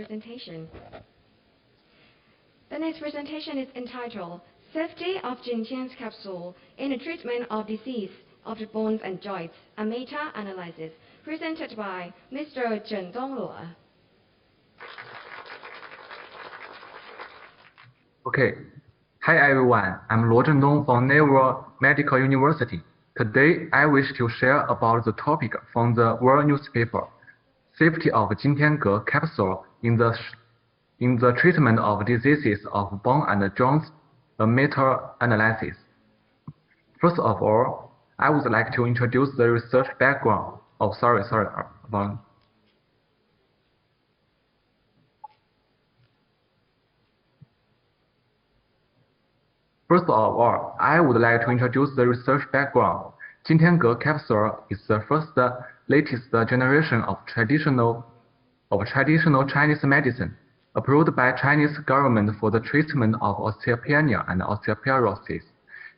presentation. The next presentation is entitled Safety of Jintiange Capsule in the Treatment of Disease of the Bones and Joints, a Meta-Analysis, presented by Mr. Zhendong Luo. Okay. Hi everyone, I'm Luo Zhendong from Naval Medical University. Today I wish to share about the topic from the World newspaper, Safety of Jintiange Capsule in the Treatment of Diseases of Bone and Joints, a meta-analysis. First of all, I would like to introduce the research background. First of all, I would like to introduce the research background. Jintiange capsule is the latest generation of traditional Chinese medicine, approved by Chinese government for the treatment of osteopenia and osteoporosis.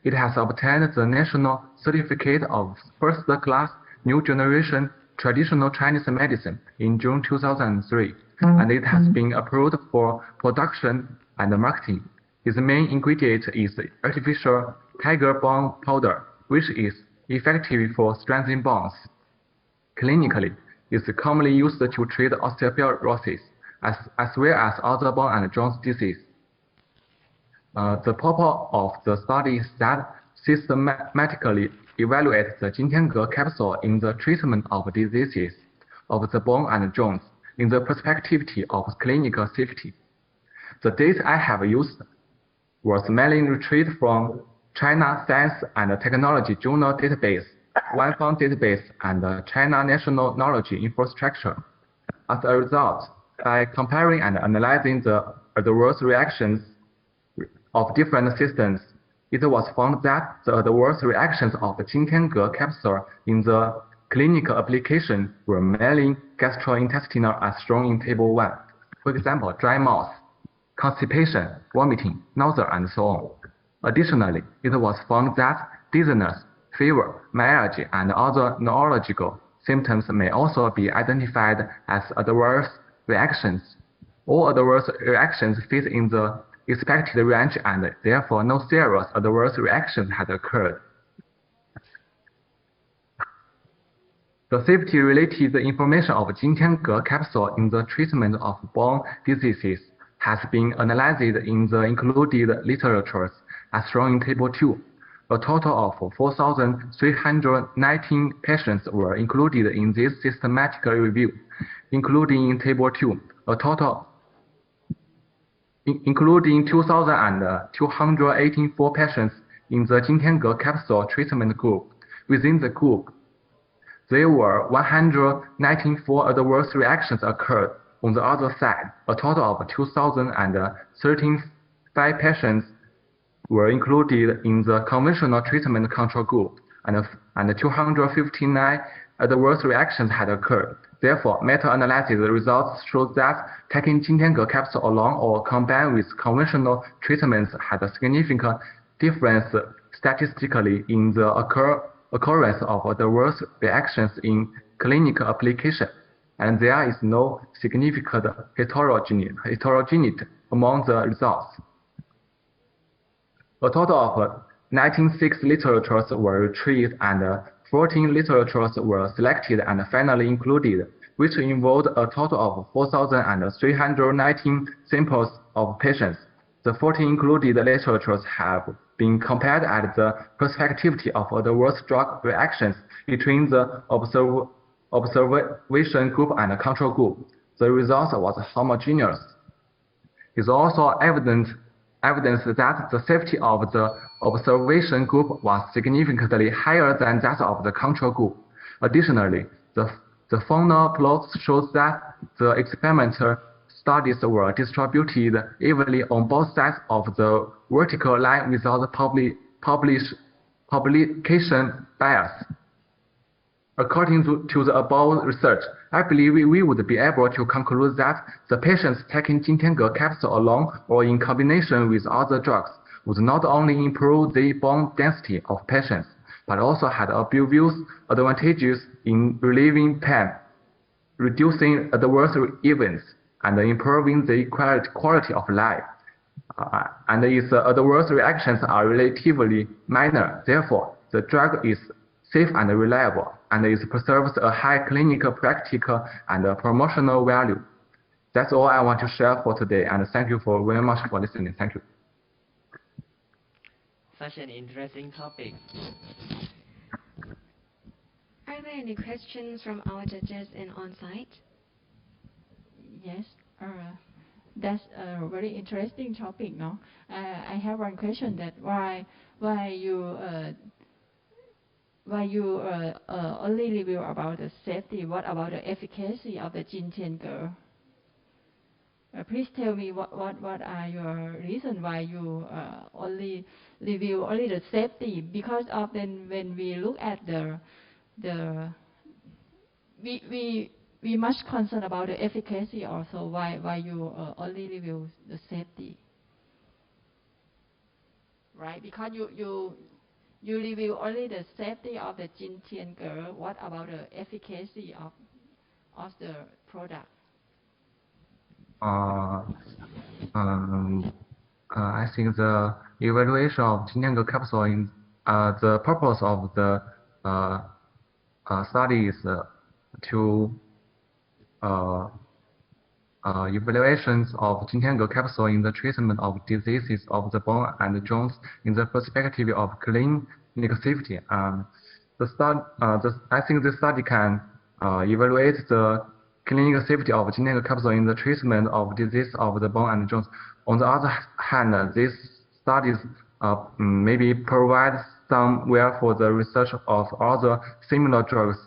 It has obtained the national certificate of first-class new generation traditional Chinese medicine in June 2003, and it has been approved for production and marketing. Its main ingredient is artificial tiger bone powder, which is effective for strengthening bones. Clinically, it is commonly used to treat osteoporosis, as well as other bone and joint disease. The purpose of the study is that systematically evaluate the Jintiange capsule in the treatment of diseases of the bone and joints in the perspective of clinical safety. The data I have used was mainly retrieved from China Science and Technology Journal database, OneFund database, and China National Knowledge Infrastructure. As a result, by comparing and analyzing the adverse reactions of different systems, it was found that the adverse reactions of the Jintiange capsule in the clinical application were mainly gastrointestinal as shown in Table 1. For example, dry mouth, constipation, vomiting, nausea, and so on. Additionally, it was found that dizziness, fever, myalgia, and other neurological symptoms may also be identified as adverse reactions. All adverse reactions fit in the expected range, and therefore no serious adverse reactions had occurred. The safety-related information of Jintiange capsule in the treatment of bone diseases has been analyzed in the included literatures as shown in Table 2. A total of 4,319 patients were included in this systematic review, including in Table 2, including 2,284 patients in the Jintiange capsule treatment group. Within the group, there were 194 adverse reactions occurred. On the other side, a total of 2,035 patients were included in the conventional treatment control group, and 259 adverse reactions had occurred. Therefore, meta-analysis results showed that taking Jintiange capsule alone or combined with conventional treatments had a significant difference statistically in the occurrence of adverse reactions in clinical application, and there is no significant heterogeneity among the results. A total of 96 literatures were retrieved and 14 literatures were selected and finally included, which involved a total of 4,319 samples of patients. The 14 included literatures have been compared at the perspectivity of adverse drug reactions between the observation group and control group. The result was homogeneous. It is also evidence that the safety of the observation group was significantly higher than that of the control group. Additionally, the funnel plots shows that the experimental studies were distributed evenly on both sides of the vertical line without publication bias. According to the above research, I believe we would be able to conclude that the patients taking Jintiange capsule alone or in combination with other drugs would not only improve the bone density of patients, but also had obvious advantages in relieving pain, reducing adverse events, and improving the quality of life. And its adverse reactions are relatively minor. Therefore, the drug is safe and reliable, and it preserves a high clinical, practical, and promotional value. That's all I want to share for today, and thank you very much for listening. Thank you. Such an interesting topic. Are there any questions from our judges in on-site? Yes, that's a very interesting topic, no? I have one question that why you only review about the safety? What about the efficacy of the Jintiange? Please tell me what are your reasons why you only review the safety? Because often when we look at we must concern about the efficacy also. Why you only review the safety? Right? Because you review only the safety of the Jintiange. What about the efficacy of the product? I think the evaluation of Jintiange capsule in the purpose of the study is to evaluations of Jintiange capsule in the treatment of diseases of the bone and joints in the perspective of clinical safety. I think this study can evaluate the clinical safety of Jintiange capsule in the treatment of disease of the bone and joints. On the other hand, these studies maybe provide some way for the research of other similar drugs.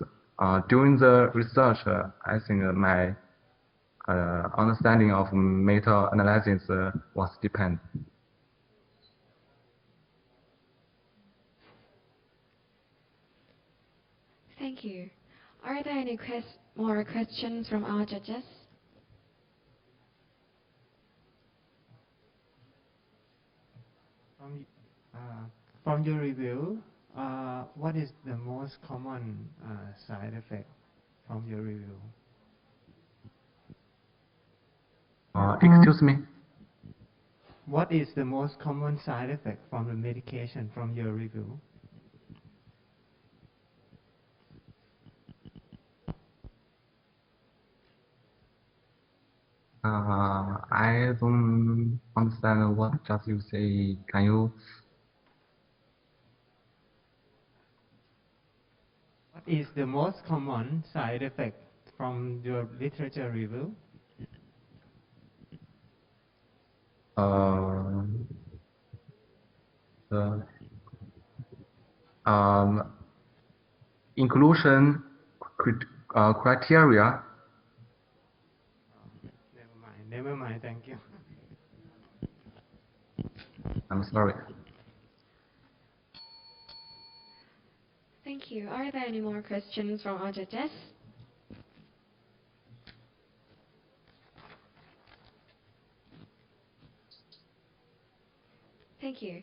During the research, I think my understanding of meta-analysis was dependent. Thank you. Are there any more questions from our judges? From your review, what is the most common side effect from your review? Excuse me? What is the most common side effect from the medication from your review? I don't understand what just you say. Can you? What is the most common side effect from your literature review? The inclusion criteria. Never mind, thank you. I'm sorry. Thank you. Are there any more questions from our judges? Thank you.